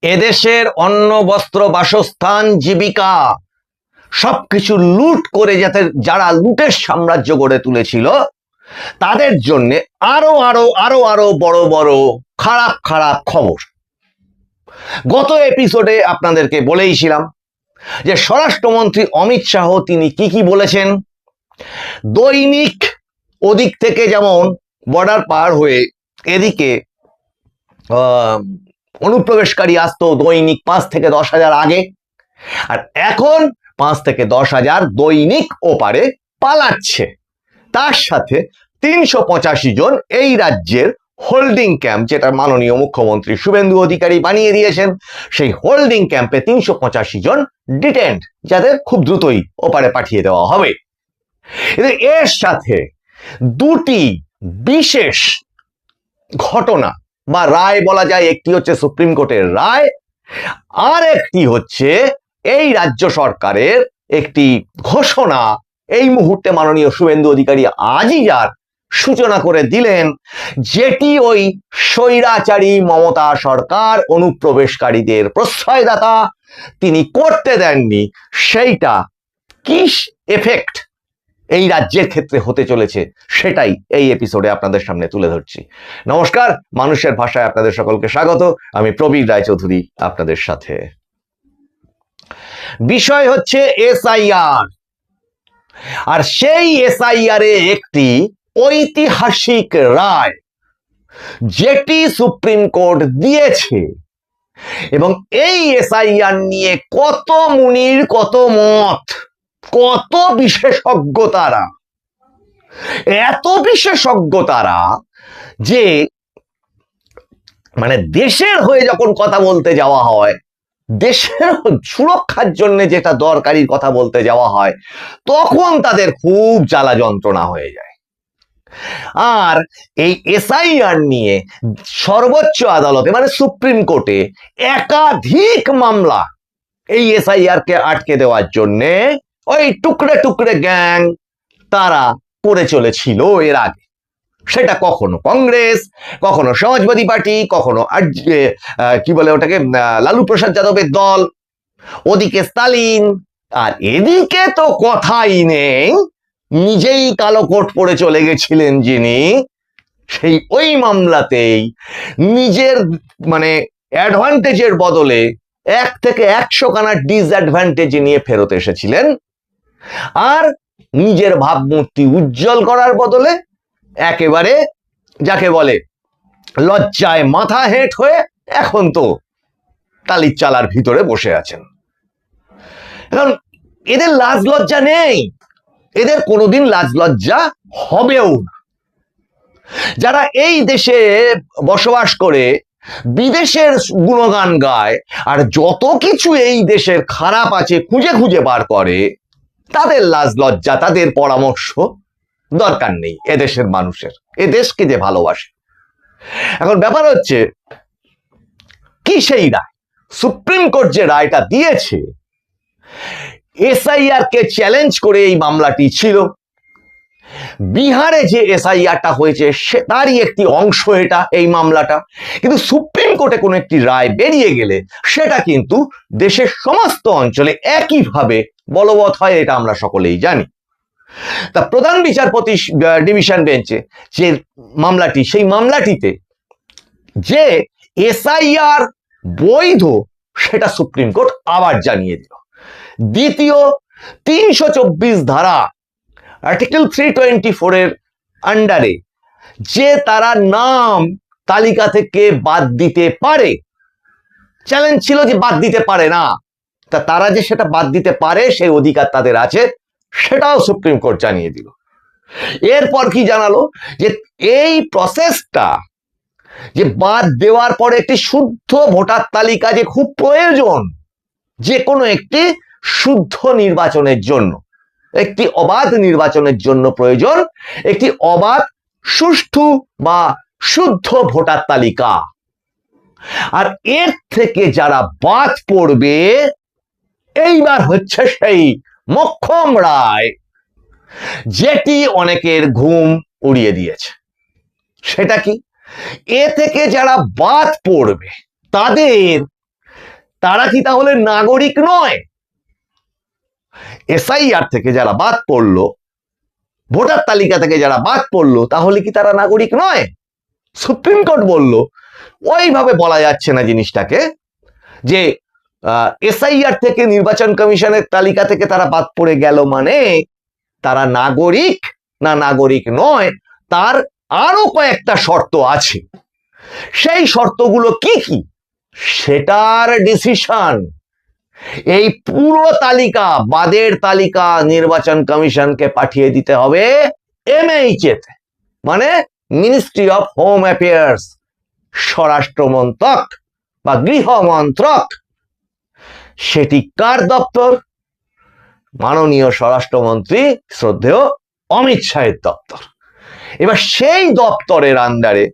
এদেশের অন্ন বস্ত্র বাসস্থান জীবিকা সবকিছু লুট করে যারা লুটের সাম্রাজ্য গড়ে তুলেছিল তাদের জন্য আরো আরো আরো আরো বড় বড় খারাপ খারাপ খবর। গত এপিসোডে আপনাদেরকে বলেইছিলাম যে স্বরাষ্ট্রমন্ত্রী অমিত শাহ তিনি কি বলেছেন। দৈনিক ওদিক থেকে যেমন বর্ডার পার হয়ে এদিকে অনুপ্রবেশকারী আসতো দৈনিক 5 থেকে 10,000 আগে, আর এখন 5 থেকে 10,000 দৈনিক ওপারে পালাচ্ছে। তার সাথে 385 জন এই রাজ্যের হোল্ডিং ক্যাম্প, যেটা মাননীয় মুখ্যমন্ত্রী শুভেন্দু অধিকারী বানিয়ে দিয়েছেন, সেই হোল্ডিং ক্যাম্পে 385 জন ডিটেন্ড, যাদের খুব দ্রুতই ওপারে পাঠিয়ে দেওয়া হবে। এর সাথে দুটি বিশেষ ঘটনা বা রায় বলা যায়, একটি হচ্ছে সুপ্রিম কোর্টের রায়, আর একটি হচ্ছে এই রাজ্য সরকারের একটি ঘোষণা। এই মুহূর্তে মাননীয় শুভেন্দু অধিকারী আজই যার সূচনা করে দিলেন, যেটি ওই স্বৈরাচারী মমতা সরকার অনুপ্রবেশকারীদের প্রশ্রয়দাতা তিনি করতে দেননি, সেইটা কি এফেক্ট এই রাজ্যের ক্ষেত্রে হতে চলেছে সেটাই এই এপিসোডে আপনাদের সামনে তুলে ধরছি। নমস্কার, মানুষের ভাষায় আপনাদের সকলকে স্বাগত। আমি প্রবীর রায়চৌধুরী আপনাদের সাথে। বিষয় হচ্ছে এসআইআর, আর সেই এসআইআর এ একটি ঐতিহাসিক রায় যেটি সুপ্রিম কোর্ট দিয়েছে, এবং এই এসআইআর নিয়ে কত মুনির কত মত, কত বিশেষজ্ঞ তারা, এত বিশেষজ্ঞ তারা যে মানে দেশের হয়ে যখন কথা বলতে যাওয়া হয়, দেশের সুরক্ষার জন্য যেটা দরকারি কথা বলতে যাওয়া হয়, তখন তাদের খুব জ্বালা যন্ত্রণা হয়ে যায়। আর এই এসআইআর নিয়ে সর্বোচ্চ আদালতে মানে সুপ্রিম কোর্টে একাধিক মামলা এই এসআইআর কে আটকে দেওয়ার জন্যে ওই টুকরে টুকরে গ্যাং তারা করে চলেছিল এর আগে। সেটা কখনো কংগ্রেস, কখনো সমাজবাদী পার্টি, কখনো কি বলে ওটাকে লালু প্রসাদ যাদবের দল, ওদিকে স্টালিন, আর এদিকে তো কথাই নেই, নিজেই কালো কোট পরে চলে গেছিলেন যিনি, সেই ওই মামলাতেই নিজের মানে অ্যাডভান্টেজের বদলে 1 থেকে 100 খানা ডিসঅ্যাডভান্টেজ নিয়ে ফেরত এসেছিলেন, আর নিজের ভাবমূর্তি উজ্জ্বল করার বদলে একেবারে যাকে বলে লজ্জায় মাথা হেঁট হয়ে এখন তো টালির চালার ভিতরে বসে আছেন। এখন এদের লাজ লজ্জা নেই, এদের কোনোদিন লাজ লজ্জা হবেও না। যারা এই দেশে বসবাস করে বিদেশের গুণগান গায় আর যত কিছু এই দেশের খারাপ আছে খুঁজে খুঁজে বার করে, তাদের লাজ লজ্জা, তাদের পরামর্শ দরকার নেই এদেশের মানুষের, এ দেশকে যে ভালোবাসে। এখন ব্যাপার হচ্ছে কি, সেই রায়, সুপ্রিম কোর্ট যে রায়টা দিয়েছে, এসআইআর কে চ্যালেঞ্জ করে এই মামলাটি ছিল। বিহারে যে এসআইআরটা হয়েছে তারই একটি অংশ এটা, এই মামলাটা। কিন্তু সুপ্রিম কোর্টে কোনো একটি রায় বেরিয়ে গেলে সেটা কিন্তু দেশের সমস্ত অঞ্চলে একইভাবে বলবৎ হয়, এটা আমরা সকলেই জানি। তা প্রধান বিচারপতি ডিভিশন বেঞ্চে যে মামলাটি, সেই মামলাটিতে যে এসআইআর বৈধ সেটা সুপ্রিম কোর্ট আবার জানিয়ে দিল। দ্বিতীয় 324 ধারা আর্টিকেল 324 এর আন্ডারে যে তারা নাম তালিকা থেকে বাদ দিতে পারে, চ্যালেঞ্জ ছিল যে বাদ দিতে পারে না, তা তারা যে সেটা বাদ দিতে পারে সেই অধিকার তাদের আছে, সেটাও সুপ্রিম কোর্ট জানিয়ে দিল। এরপর কি জানালো, যে এই প্রসেসটা যে বাদ দেওয়ার পরে একটি শুদ্ধ ভোটার তালিকা যে খুব প্রয়োজন, যে কোনো একটি শুদ্ধ নির্বাচনের জন্য, একটি অবাধ নির্বাচনের জন্য প্রয়োজন একটি অবাধ, সুষ্ঠু বা শুদ্ধ ভোটার তালিকা। আর এর থেকে যারা বাদ পড়বে, এইবার হচ্ছে সেই মোক্ষম রায় যেটি অনেকের ঘুম উড়িয়ে দিয়েছে। সেটা কি, এ থেকে যারা বাদ পড়বে তাদের তারা কি তাহলে নাগরিক নয়? এসআইআর থেকে যারা বাদ পড়লো, ভোটার তালিকা থেকে যারা বাদ পড়লো, তাহলে কি তারা নাগরিক নয়? সুপ্রিম কোর্ট বলল ওইভাবে বলা যাচ্ছে না জিনিসটাকে, যে এসআইআর থেকে নির্বাচন কমিশনের তালিকা থেকে তারা বাদ পড়ে গেল মানে তারা নাগরিক না নাগরিক নয়, তার আরো কয়েকটা শর্ত আছে। সেই শর্তগুলো কি কি সেটার ডিসিশন এই পুরো তালিকা, বাদের তালিকা নির্বাচন কমিশনকে পাঠিয়ে দিতে হবে এমএইচএ তে, মানে মিনিস্ট্রি অফ হোম অ্যাফেয়ার্স, স্বরাষ্ট্র মন্ত্রক বা গৃহ মন্ত্রক। সেটি কার দপ্তর? মাননীয় স্বরাষ্ট্রমন্ত্রী শ্রদ্ধেয় অমিত শাহের দপ্তর। এবার সেই দপ্তরের আন্ডারে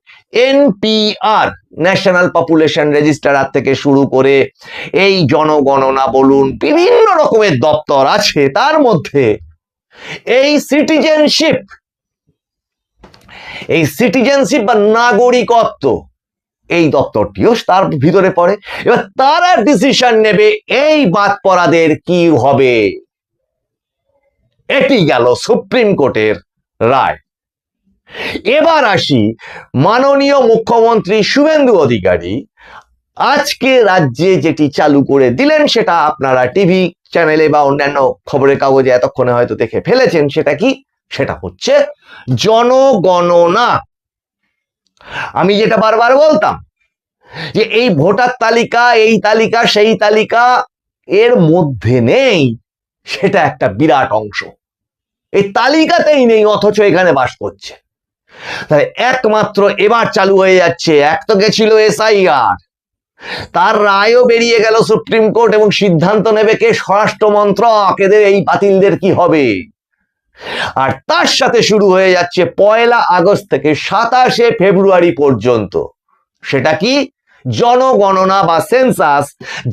এনপিআর, ন্যাশনাল পপুলেশন রেজিস্টার থেকে শুরু করে এই জনগণনা বলুন, বিভিন্ন রকমের দপ্তর আছে। তার মধ্যে এই সিটিজেনশিপ বা নাগরিকত্ব, এই দপ্তরটিও তার ভিতরে পড়ে। এবার তারা ডিসিশন নেবে এই বাদ পড়াদের কি হবে। এটি গেল সুপ্রিম কোর্টের রায়। এবার আসি মাননীয় মুখ্যমন্ত্রী শুভেন্দু অধিকারী আজকে রাজ্যে যেটি চালু করে দিলেন, সেটা আপনারা টিভি চ্যানেলে বা অন্যান্য খবরের কাগজে এতক্ষণে হয়তো দেখে ফেলেছেন। সেটা কি? সেটা হচ্ছে জনগণনা। আমি যেটা বারবার বলতাম যে এই ভোটার তালিকা, এই তালিকা, সেই তালিকা এর মধ্যে নেই, সেটা একটা বিরাট অংশ এই তালিকাতেই নেই, অথচ এখানে বাস করছে। তাহলে একমাত্র এবার চালু হয়ে যাচ্ছে। এক তো গেছিল এসআইআর, তার রায়ও বেরিয়ে গেল সুপ্রিম কোর্ট, এবং সিদ্ধান্ত নেবে কে? স্বরাষ্ট্র মন্ত্রক। এদের এই বাতিলদের কি হবে? আর তার সাথে শুরু হয়ে যাচ্ছে 1 আগস্ট থেকে 27 ফেব্রুয়ারি পর্যন্ত। সেটা কি? জনগণনা বা সেন্সাস,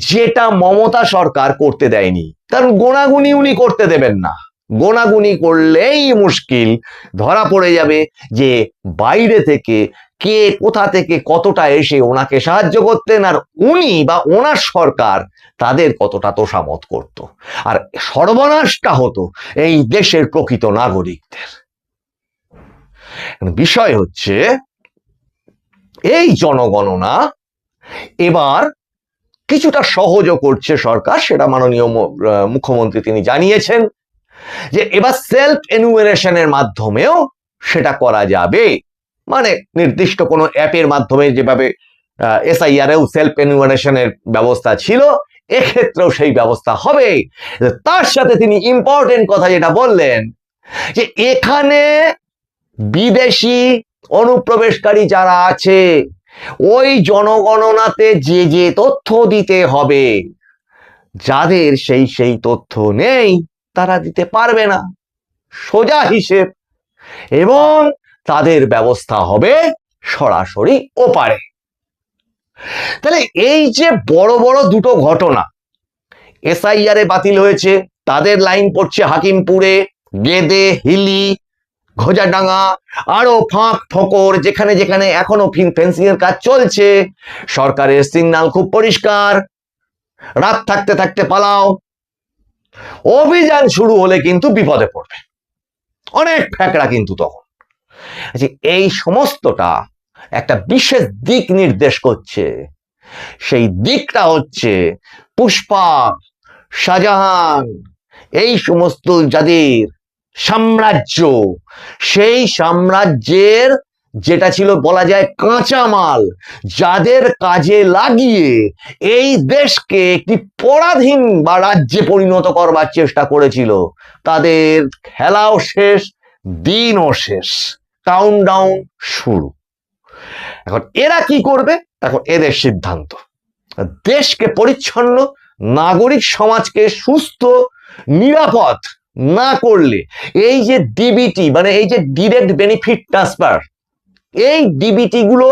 যেটা মমতা সরকার করতে দেয়নি। কারণ গোনাগুনি উনি করতে দেবেন না। গোনাগুনি করলেই মুশকিল, ধরা পড়ে যাবে যে বাইরে থেকে কে কোথা থেকে কতটা এসে ওনাকে সাহায্য করতেন, আর উনি বা ওনার সরকার তাদের কতটা তোষামত করত, আর সর্বনাশটা হতো এই দেশের প্রকৃত নাগরিকদের। বিষয় হচ্ছে এই জনগণনা এবার কিছুটা সহজও করছে সরকার, সেটা মাননীয় মুখ্যমন্ত্রী তিনি জানিয়েছেন যে এবার সেলফ এনুমেরেশনের মাধ্যমেও সেটা করা যাবে। মানে নির্দিষ্ট কোনো অ্যাপের মাধ্যমে যেভাবে এসআইআর এও সেলফ এনুমেরেশনের ব্যবস্থা ছিল, এক্ষেত্রেও সেই ব্যবস্থা হবে। তার সাথে তিনি ইম্পর্টেন্ট কথা যেটা বললেন যে এখানে বিদেশি অনুপ্রবেশকারী যারা আছে, ওই জনগণনাতে যে যে তথ্য দিতে হবে, যাদের সেই তথ্য নেই তারা দিতে পারবে না, সোজা হিসেব। এবং তাদের ব্যবস্থা হবে সরাসরি ওপারে। তাহলে এই যে বড় বড় দুটো ঘটনা, এসআইআর এ বাতিল হয়েছে, তাদের লাইন পড়ছে হাকিমপুরে, গেদে, হিলি, ঘোজাডাঙ্গা, আরো ফাঁক ফোকর, যেখানে যেখানে এখনো ফেন্সিং এর কাজ চলছে। সরকারের সিগন্যাল খুব পরিষ্কার, রাত থাকতে থাকতে পালাও। অভিযান শুরু হলে কিন্তু বিপদে পড়বে, অনেক ফ্যাকড়া কিন্তু তখন। এই সমস্তটা একটা বিশেষ দিক নির্দেশ করছে। সেই দিকটা হচ্ছে পুষ্পা, শাহজাহান, এই সমস্ত যাদের সাম্রাজ্য, সেই সাম্রাজ্যের যেটা ছিল বলা যায় কাঁচামাল, যাদের কাজে লাগিয়ে এই দেশকে একটি পরাধীন বা রাজ্যে পরিণত করবার চেষ্টা করেছিল, তাদের খেলাও শেষ, দিনও শেষ, কাউন্টডাউন শুরু। এখন এরা কি করবে? এখন এদের সিদ্ধান্ত। দেশকে পরিচ্ছন্ন, নাগরিক সমাজকে সুস্থ, নিরাপদ না করলে এই যে ডিবিটি, মানে এই যে ডিরেক্ট বেনিফিট ট্রান্সফার, এই ডিবিটি গুলো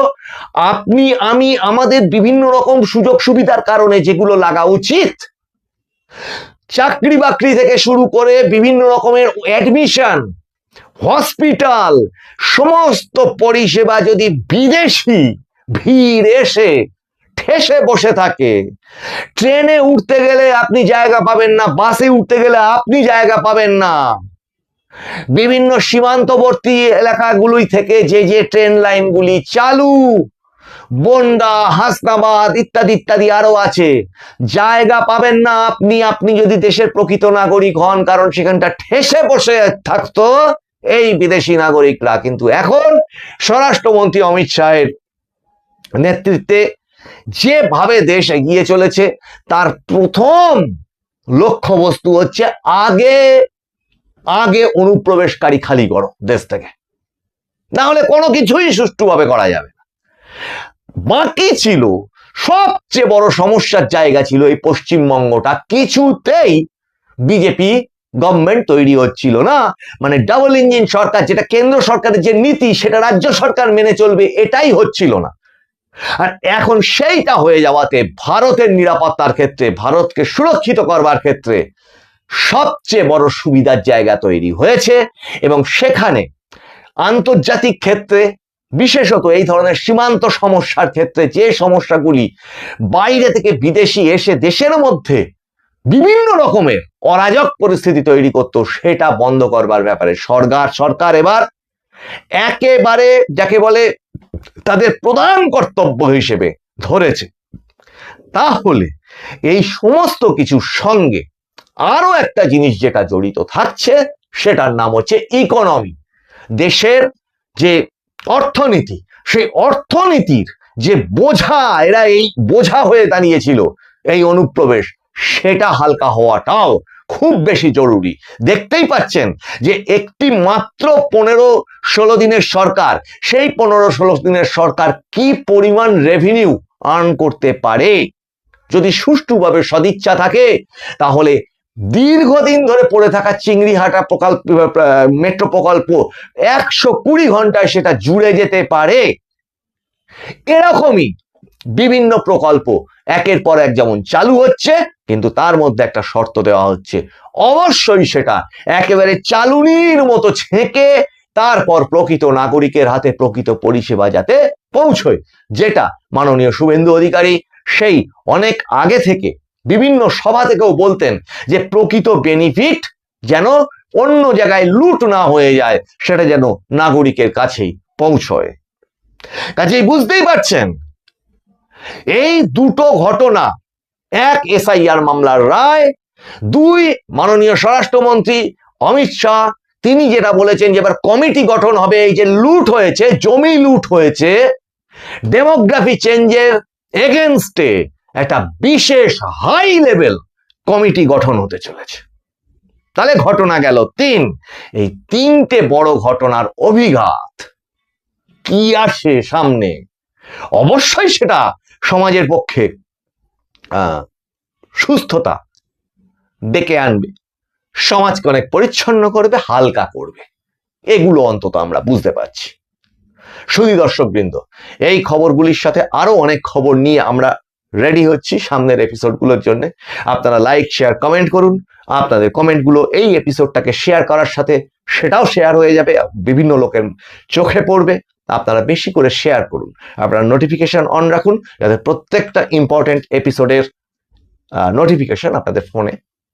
আপনি আমি আমাদের বিভিন্ন রকম সুযোগ সুবিধার কারণে যেগুলো লাগা উচিত, চাকরি বাকরি থেকে শুরু করে বিভিন্ন রকমের অ্যাডমিশন, হসপিটাল, সমস্ত পরিষেবা যদি বিদেশি ভিড় এসে ঠেসে বসে থাকে। ট্রেনে উঠতে গেলে আপনি জায়গা পাবেন না, বাসে উঠতে গেলে আপনি জায়গা পাবেন না। বিভিন্ন সীমান্তবর্তী এলাকাগুলি থেকে যে ট্রেন লাইনগুলি চালু, বনগা, হাসনাবাদ ইত্যাদি ইত্যাদি আরো আছে, জায়গা পাবেন না আপনি যদি দেশের প্রকৃত নাগরিক হন, কারণ সেখানটা ঠেসে বসে থাকতো এই বিদেশি নাগরিকরা। কিন্তু এখন স্বরাষ্ট্রমন্ত্রী অমিত শাহের নেতৃত্বে যেভাবে দেশ এগিয়ে চলেছে, তার প্রথম লক্ষ্যবস্তু হচ্ছে আগে আগে অনুপ্রবেশকারী খালি করো দেশ থেকে, না হলে কোনো কিছুই সুষ্ঠুভাবে করা যাবে না। বাকি ছিল সবচেয়ে বড় সমস্যার জায়গা ছিল এই পশ্চিমবঙ্গটা, কিছুতেই বিজেপি গভর্নমেন্ট তৈরি হচ্ছিল না। মানে ডাবল ইঞ্জিন সরকার, যেটা কেন্দ্র সরকারের যে নীতি সেটা রাজ্য সরকার মেনে চলবে, এটাই হচ্ছিল না। আর এখন সেইটা হয়ে যাওয়াতে ভারতের নিরাপত্তার ক্ষেত্রে, ভারতকে সুরক্ষিত করবার ক্ষেত্রে সবচেয়ে বড় সুবিধার জায়গা তৈরি হয়েছে। এবং সেখানে আন্তর্জাতিক ক্ষেত্রে, বিশেষত এই ধরনের সীমান্ত সমস্যার ক্ষেত্রে, যে সমস্যাগুলি বাইরে থেকে বিদেশি এসে দেশের মধ্যে বিভিন্ন রকমের অরাজক পরিস্থিতি তৈরি করত, সেটা বন্ধ করবার ব্যাপারে সরকার এবার একেবারে যাকে বলে তাদের প্রধান কর্তব্য হিসেবে ধরেছে। তাহলে এই সমস্ত কিছুর সঙ্গে আরো একটা জিনিস যেটা জড়িত থাকছে, সেটার নাম হচ্ছে ইকোনমি। দেশের যে অর্থনীতি, সেই অর্থনীতির যে বোঝা, এরা এই বোঝা হয়ে দাঁড়িয়েছিল এই অনুপ্রবেশ, সেটা হালকা হওয়াটাও খুব বেশি জরুরি। দেখতেই পাচ্ছেন যে একটি মাত্র 15-16 দিনের সরকার, সেই 15-16 দিনের সরকার কি পরিমাণ রেভিনিউ আর্ন করতে পারে। যদি সুষ্ঠুভাবে সদিচ্ছা থাকে, তাহলে দীর্ঘদিন ধরে পড়ে থাকা চিংড়িহাটা প্রকল্প, মেট্রো প্রকল্প 120 ঘন্টায় সেটা জুড়ে যেতে পারে। এরকমই বিভিন্ন প্রকল্প একের পর এক যেমন চালু হচ্ছে, কিন্তু তার মধ্যে একটা শর্ত দেওয়া হচ্ছে, অবশ্যই সেটা একেবারে চালুনির মতো ছেঁকে তারপর প্রকৃত নাগরিকের হাতে প্রকৃত পরিষেবা যাতে পৌঁছয়, যেটা মাননীয় শুভেন্দু অধিকারী সেই অনেক আগে থেকে বিভিন্ন সভা থেকেও বলতেন, যে প্রকৃত বেনিফিট যেন অন্য জায়গায় লুট না হয়ে যায়, সেটা যেন নাগরিকের কাছেই পৌঁছয়। কাজেই বুঝতেই পারছেন, এই দুটো ঘটনা, এক এসআইআর মামলার রায়, দুই মাননীয় স্বরাষ্ট্রমন্ত্রী অমিত শাহ তিনি যেটা বলেছেন যে এবার কমিটি গঠন হবে, এই যে লুট হয়েছে, জমি লুট হয়েছে, ডেমোগ্রাফি চেঞ্জের এগেনস্টে একটা বিশেষ হাই লেভেল কমিটি গঠন হতে চলেছে। তাহলে ঘটনা গেল 3। এই 3টে বড় ঘটনার অভিঘাত কি আসে সামনে, অবশ্যই সেটা সমাজের পক্ষে সুস্থতা ডেকে আনবে, সমাজকে অনেক পরিচ্ছন্ন করবে, হালকা করবে, এগুলো অন্তত আমরা বুঝতে পারছি। শুধু দর্শকবৃন্দ, এই খবরগুলির সাথে আরো অনেক খবর নিয়ে আমরা রেডি হচ্ছি সামনের এপিসোডগুলোর জন্য। আপনারা লাইক, শেয়ার, কমেন্ট করুন। আপনাদের কমেন্টগুলো এই এপিসোডটাকে শেয়ার করার সাথে সেটাও শেয়ার হয়ে যাবে, বিভিন্ন লোকের চোখে পড়বে। আপনারা বেশি করে শেয়ার করুন, আপনারা নোটিফিকেশন অন রাখুন, যাতে প্রত্যেকটা ইম্পর্টেন্ট এপিসোডের নোটিফিকেশন আপনাদের ফোনে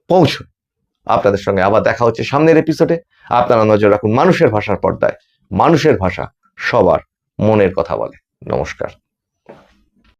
পৌঁছয়। আপনাদের সঙ্গে আবার দেখা হচ্ছে সামনের এপিসোডে। আপনারা নজর রাখুন মানুষের ভাষার পর্দায়। মানুষের ভাষা সবার মনের কথা বলে। নমস্কার।